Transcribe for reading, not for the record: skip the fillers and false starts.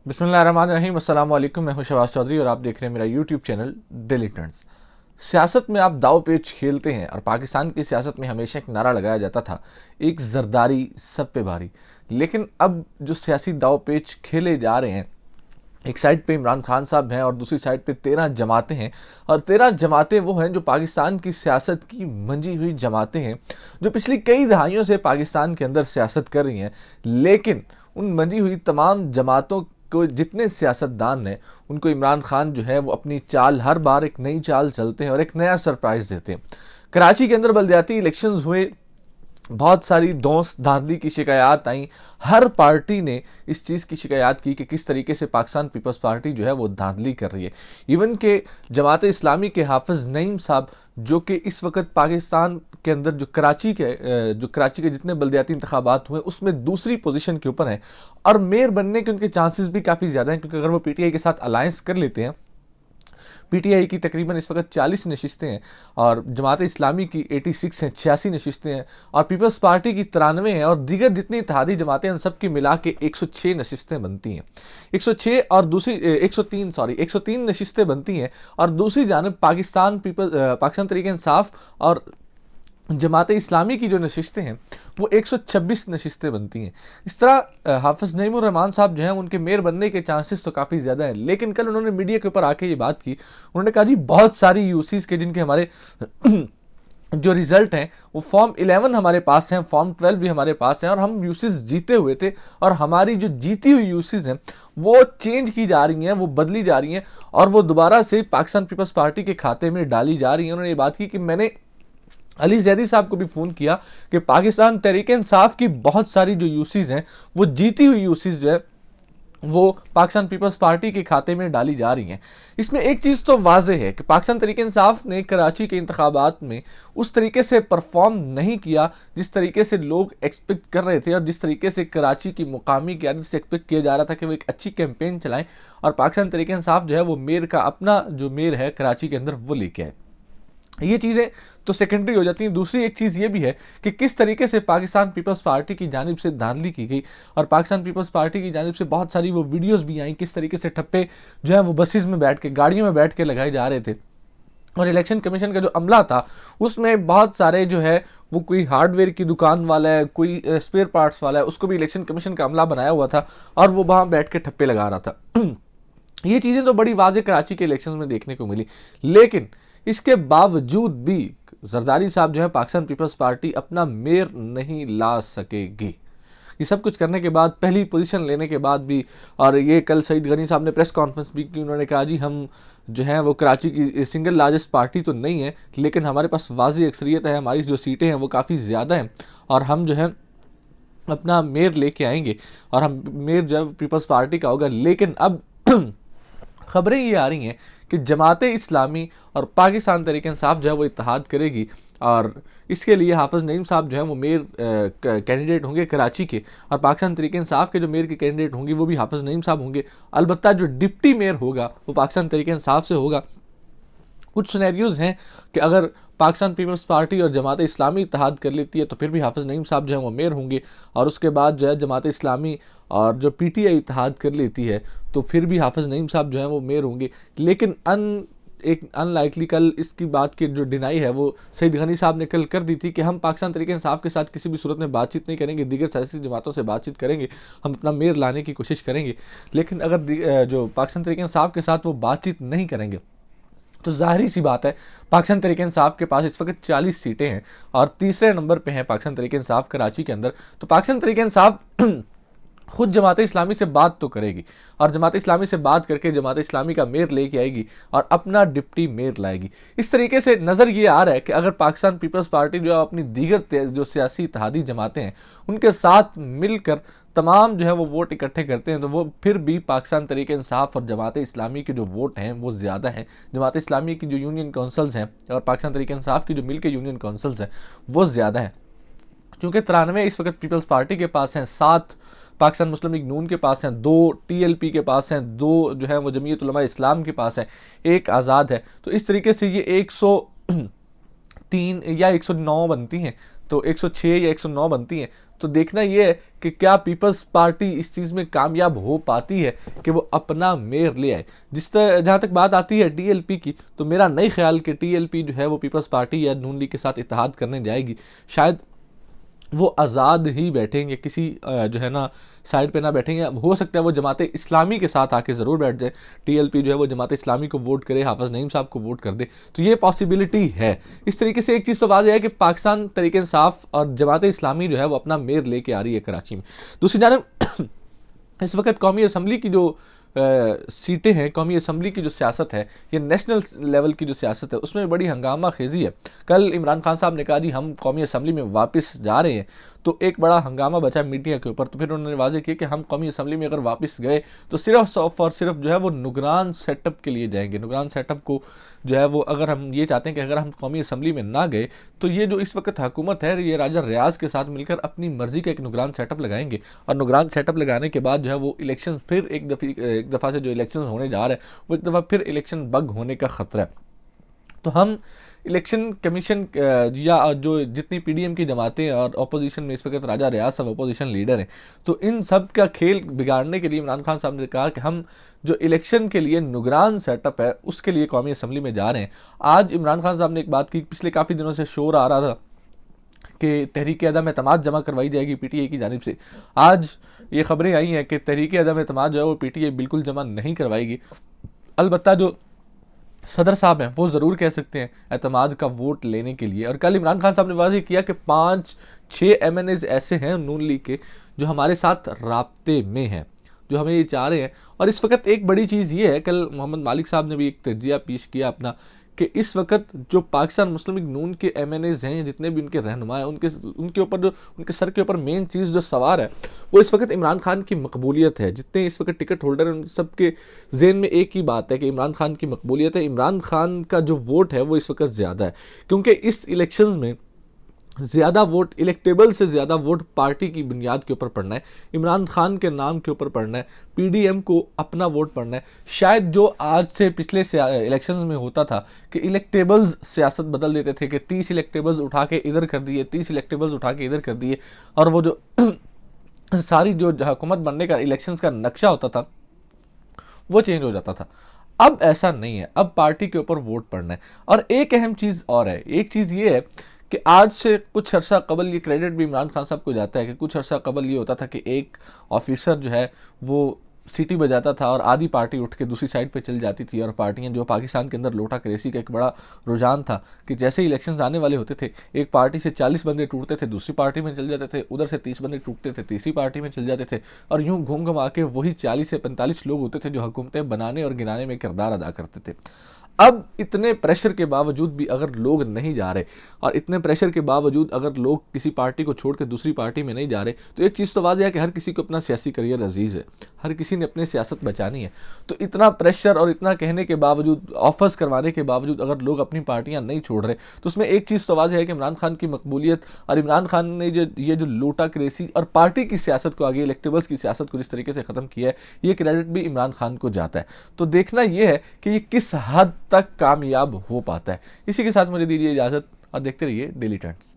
बिस्मिल्लाहिर्रहमानिर्रहीम। अस्सलाम वालेकुम। मैं हूं शहबाज चौधरी और आप देख रहे हैं मेरा यूट्यूब चैनल डेली ट्रेंड्स। सियासत में आप दाव पेच खेलते हैं और पाकिस्तान की सियासत में हमेशा एक नारा लगाया जाता था, एक जरदारी सब पे भारी। लेकिन अब जो सियासी दाव पेच खेले जा रहे हैं, एक साइड पे इमरान खान साहब हैं और दूसरी साइड पे 13 जमातें हैं। और 13 जमातें वो हैं जो पाकिस्तान की सियासत की मंजी हुई जमातें हैं, जो पिछली कई दहाइयों से पाकिस्तान के अंदर सियासत कर रही हैं। लेकिन उन मंजी हुई तमाम जमातों को जितने सियासतदान हैं, उनको इमरान खान जो है वो अपनी चाल, हर बार एक नई चाल चलते हैं और एक नया सरप्राइज देते हैं। कराची के अंदर बलदियाती इलेक्शंस हुए, बहुत सारी दोस्त धांधली की शिकायत आई। हर पार्टी ने इस चीज़ की शिकायत की कि किस तरीके से पाकिस्तान पीपल्स पार्टी जो है वो धांधली कर रही है। इवन के जमात इस्लामी के हाफिज़ नईम साहब, जो कि इस वक्त पाकिस्तान के अंदर जो कराची के जितने बल्दियाती इंतखाबात हुए उसमें दूसरी पोजीशन के ऊपर हैं और मेयर बनने के उनके चांसेस भी काफ़ी ज़्यादा हैं, क्योंकि अगर वो पीटीआई के साथ अलायंस कर लेते हैं, पीटीआई की तकरीबन इस वक्त 40 नशिस्तें हैं और जमात इस्लामी की 86 हैं, 86 नशिस्तें हैं और पीपल्स पार्टी की 93 हैं और दीगर जितनी इत्तेहादी जमातें हैं उन सब की मिला के 106 नशिस्तें बनती हैं। 106 और दूसरी 103 नशिस्तें बनती हैं। और दूसरी जानब पाकिस्तान तहरीक इंसाफ और जमात इस्लामी की जो नशिस्तें हैं वो 126 नशिस्तें बनती हैं। इस तरह हाफिज़ नईमुर रहमान साहब जो हैं उनके मेयर बनने के चांसेस तो काफ़ी ज़्यादा हैं। लेकिन कल उन्होंने मीडिया के ऊपर आके ये बात की, उन्होंने कहा जी बहुत सारी यूसीज़ के जिनके हमारे जो रिजल्ट हैं वो फॉर्म 11 हमारे पास हैं, फॉर्म 12 भी हमारे पास हैं और हम यूसीज़ जीते हुए थे और हमारी जो जीती हुई यूसीज़ हैं वो चेंज की जा रही हैं, वो बदली जा रही हैं और वो दोबारा से पाकिस्तान पीपल्स पार्टी के खाते में डाली जा रही हैं। उन्होंने ये बात की कि मैंने अली जैदी साहब को भी फ़ोन किया कि पाकिस्तान तहरीक इंसाफ की बहुत सारी जो यूसीज़ हैं वो जीती हुई यूसीज़ जो है वो पाकिस्तान पीपल्स पार्टी के खाते में डाली जा रही हैं। इसमें एक चीज़ तो वाज़ेह है कि पाकिस्तान तहरीक इंसाफ ने कराची के इंतखाबात में उस तरीके से परफॉर्म नहीं किया जिस तरीके से लोग एक्सपेक्ट कर रहे थे और जिस तरीके से कराची की मुकामी क़यादत से एक्सपेक्ट किया जा रहा था कि वो एक अच्छी कैंपेन चलाएं और पाकिस्तान तहरीक इंसाफ जो है वो मेयर का अपना जो मेयर है कराची के अंदर वो लेके आए। ये चीज़ें तो सेकेंडरी हो जाती हैं। दूसरी एक चीज़ ये भी है कि किस तरीके से पाकिस्तान पीपल्स पार्टी की जानिब से धांधली की गई और पाकिस्तान पीपल्स पार्टी की जानिब से बहुत सारी वो वीडियोस भी आई, किस तरीके से ठप्पे जो है वो बसेस में बैठ के, गाड़ियों में बैठ के लगाए जा रहे थे। और इलेक्शन कमीशन का जो अमला था उसमें बहुत सारे जो है वो कोई हार्डवेयर की दुकान वाला है, कोई स्पेयर पार्ट्स वाला है, उसको भी इलेक्शन कमीशन का अमला बनाया हुआ था और वो वहाँ बैठ के ठप्पे लगा रहा था। ये चीज़ें तो बड़ी वाज़ेह कराची के इलेक्शन में देखने को मिली। लेकिन इसके बावजूद भी जरदारी साहब जो है पाकिस्तान पीपल्स पार्टी अपना मेयर नहीं ला सकेगी। ये सब कुछ करने के बाद, पहली पोजीशन लेने के बाद भी, और ये कल सईद गनी साहब ने प्रेस कॉन्फ्रेंस भी की, उन्होंने कहा जी हम जो है वो कराची की सिंगल लार्जेस्ट पार्टी तो नहीं है लेकिन हमारे पास वाज़ेह अक्सरियत है, हमारी जो सीटें हैं वो काफ़ी ज़्यादा हैं और हम जो है अपना मेयर लेके आएंगे और हम मेयर जो है पीपल्स पार्टी का होगा। लेकिन अब खबरें ये आ रही हैं कि जमात इस्लामी और पाकिस्तान तहरीक इंसाफ जो है वो इत्तेहाद करेगी और इसके लिए हाफिज़ नईम साहब जो है वो मेयर कैंडिडेट होंगे कराची के और पाकिस्तान तहरीक इंसाफ के जो मेयर के कैंडिडेट होंगे वो भी हाफिज़ नईम साहब होंगे। अलबत्ता जो डिप्टी मेयर होगा वो पाकिस्तान तहरीक इंसाफ से होगा। कुछ सिनेरियोज़ हैं कि अगर पाकिस्तान पीपल्स पार्टी और जमात इस्लामी इत्तेहाद कर लेती है तो फिर भी हाफिज़ नईम साहब जो है वो मेयर होंगे और उसके बाद जो है जमात इस्लामी और जो पीटीआई इत्तेहाद कर लेती है तो फिर भी हाफिज़ नईम साहब जो है वो मेयर होंगे। लेकिन एक अनलाइकली कल इसकी बात की जो डिनाई है वो सईद गनी साहब ने कल कर दी थी कि हम पाकिस्तान तहरीक इंसाफ के साथ किसी भी सूरत में बातचीत नहीं करेंगे, दीगर सियासी जमातों से बातचीत करेंगे, हम अपना मेयर लाने की कोशिश करेंगे। लेकिन अगर जो पाकिस्तान तहरीक इंसाफ के साथ वो बातचीत नहीं करेंगे तो जाहिर सी बात है पाकिस्तान तहरीक इंसाफ के पास इस वक्त 40 सीटें हैं और तीसरे नंबर पे है पाकिस्तान तहरीक इंसाफ कराची के अंदर। तो पाकिस्तान तहरीक इंसाफ खुद जमात इस्लामी से बात तो करेगी और जमात इस्लामी से बात करके जमात इस्लामी का मेयर लेके आएगी और अपना डिप्टी मेयर लाएगी। इस तरीके से नज़र ये आ रहा है कि अगर पाकिस्तान पीपल्स पार्टी जो अपनी दीगर जो सियासी इत्तेहादी जमातें हैं उनके साथ मिलकर तमाम जो है वो वोट इकट्ठे करते हैं तो वो फिर भी पाकिस्तान तहरीक इंसाफ और जमात इस्लामी के जो वोट हैं वो ज़्यादा हैं। जमात इस्लामी की जो यूनियन काउंसिल्स हैं और पाकिस्तान तहरीक इंसाफ की जो मिल के यूनियन काउंसिल्स हैं वो ज़्यादा हैं। चूँकि 93 इस वक्त पीपल्स पार्टी के पास हैं, 7 पाकिस्तान मुस्लिम लीग नून के पास हैं, 2 टीएलपी के पास हैं, 2 जो है वो जमीयत उलमा इस्लाम के पास है, 1 आज़ाद है। तो इस तरीके से ये 103 या 109 बनती हैं, तो 106 या 109 बनती हैं। तो देखना ये है कि क्या पीपल्स पार्टी इस चीज़ में कामयाब हो पाती है कि वो अपना मेयर ले आए। जहाँ तक बात आती है टीएलपी की, तो मेरा नहीं ख्याल कि टीएलपी जो है वो पीपल्स पार्टी या नून लीग के साथ इत्तेहाद करने जाएगी। शायद वो आज़ाद ही बैठेंगे, किसी जो है ना साइड पे ना बैठेंगे। हो सकता है वो जमात इस्लामी के साथ आके ज़रूर बैठ जाए, टीएलपी जो है वो जमात इस्लामी को वोट करे, हाफिज़ नईम साहब को वोट कर दे, तो ये पॉसिबिलिटी है। इस तरीके से एक चीज़ तो वाज़ेह है कि पाकिस्तान तरीके इंसाफ और जमात इस्लामी जो है वो अपना मेयर लेके आ रही है कराची में। दूसरी जानब इस वक्त कौमी असम्बली की जो सीटें हैं, कौमी असम्बली की जो सियासत है, ये नेशनल लेवल की जो सियासत है, उसमें बड़ी हंगामा खेजी है। कल इमरान खान साहब ने कहा जी हम कौमी असम्बली में वापस जा रहे हैं, तो एक बड़ा हंगामा बचा मीडिया के ऊपर। तो फिर उन्होंने वाजे किया कि हम कौमी असम्बली में अगर वापस गए तो सिर्फ और सिर्फ जो है वो निगरान सेटअप के लिए जाएंगे। निगरान सेटअप को जो है वो अगर हम ये चाहते हैं कि अगर हम कौमी असम्बली में ना गए तो ये जो इस वक्त हुकूमत है ये राजा रियाज के साथ मिलकर अपनी मर्जी का एक निगरान सेटअप लगाएंगे, और निगरान सेटअप लगाने के बाद जो है वो इलेक्शन फिर एक दफ़ा से जो इलेक्शन होने जा रहे हैं वो एक दफ़ा फिर इलेक्शन बग होने का ख़तरा है। तो हम इलेक्शन कमीशन या जो जितनी पीडीएम की जमातें और अपोजिशन में इस वक्त राजा रियाज साहब अपोजिशन लीडर हैं, तो इन सब का खेल बिगाड़ने के लिए इमरान खान साहब ने कहा कि हम जो इलेक्शन के लिए निगरान सेटअप है उसके लिए कौमी असम्बली में जा रहे हैं। आज इमरान खान साहब ने एक बात की, पिछले काफ़ी दिनों से शोर आ रहा था कि तहरीक अदम एतमाद जमा करवाई जाएगी पीटीआई की जानिब से। आज ये खबरें आई हैं कि तहरीक अदम एतमाद जो है वो पीटीआई बिल्कुल जमा नहीं करवाएगी। अलबत्ता जो सदर साहब हैं वो ज़रूर कह सकते हैं एतमाद का वोट लेने के लिए। और कल इमरान खान साहब ने वाज़ेह किया कि 5-6 एमएनएज ऐसे हैं नून लीग के जो हमारे साथ राब्ते में हैं, जो हमें ये चाह रहे हैं। और इस वक्त एक बड़ी चीज़ ये है, कल मोहम्मद मालिक साहब ने भी एक तजिया पेश किया अपना, कि इस वक्त जो पाकिस्तान मुस्लिम लीग नून के एमएनएज हैं, जितने भी उनके रहनुमा हैं, उनके ऊपर जो उनके सर के ऊपर मेन चीज़ जो सवार है वो इस वक्त इमरान खान की मकबूलियत है। जितने इस वक्त टिकट होल्डर हैं उन सब के जेहन में एक ही बात है कि इमरान खान की मकबूलियत है। इमरान खान का जो वोट है वो इस वक्त ज़्यादा है, क्योंकि इस इलेक्शन में ज़्यादा वोट इलेक्टेबल से ज़्यादा वोट पार्टी की बुनियाद के ऊपर पड़ना है, इमरान खान के नाम के ऊपर पड़ना है, पीडीएम को अपना वोट पड़ना है। शायद जो आज से पिछले इलेक्शंस में होता था कि इलेक्टेबल्स सियासत बदल देते थे कि 30 इलेक्टेबल्स उठा के इधर कर दिए, 30 इलेक्टेबल्स उठा के इधर कर दिए, और वो जो सारी जो हुकूमत बनने का इलेक्शंस का नक्शा होता था वो चेंज हो जाता था। अब ऐसा नहीं है, अब पार्टी के ऊपर वोट पड़ना है। और एक अहम चीज़ और है, एक चीज़ ये है कि आज से कुछ अर्सा कबल, ये क्रेडिट भी इमरान खान साहब को जाता है कि कुछ अर्सा कबल ये होता था कि एक ऑफिसर जो है वो सीटी बजाता था और आधी पार्टी उठ के दूसरी साइड पे चल जाती थी। और पार्टियां जो पाकिस्तान के अंदर लोटा क्रेसी का एक बड़ा रुझान था कि जैसे ही इलेक्शंस आने वाले होते थे एक पार्टी से 40 बंदे टूटते थे, दूसरी पार्टी में चल जाते थे, उधर से 30 बंदे टूटते थे, तीसरी पार्टी में चल जाते थे, और यूं घूम घुमा के वही 40 से 45 लोग होते थे जो हुकूमतें बनाने और गिनाने में किरदार अदा करते थे। अब इतने प्रेशर के बावजूद भी अगर लोग नहीं जा रहे, और इतने प्रेशर के बावजूद अगर लोग किसी पार्टी को छोड़ कर दूसरी पार्टी में नहीं जा रहे, तो एक चीज़ तो वाज़ेह है कि हर किसी को अपना सियासी करियर अजीज़ है, हर किसी ने अपनी सियासत बचानी है। तो इतना प्रेशर और इतना कहने के बावजूद, ऑफर्स करवाने के बावजूद अगर लोग अपनी पार्टियां नहीं छोड़ रहे, तो उसमें एक चीज़ तो वाज़ेह है कि इमरान खान की मकबूलियत और इमरान खान ने जो लूटा क्रेसी और पार्टी की सियासत को आगे, इलेक्टेबल्स की सियासत को जिस तरीके से ख़त्म किया है, ये क्रेडिट भी इमरान खान को जाता है। तो देखना यह है कि ये किस हद तक कामयाब हो पाता है। इसी के साथ मुझे दीजिए इजाज़त और देखते रहिए डेली ट्रेंड्स।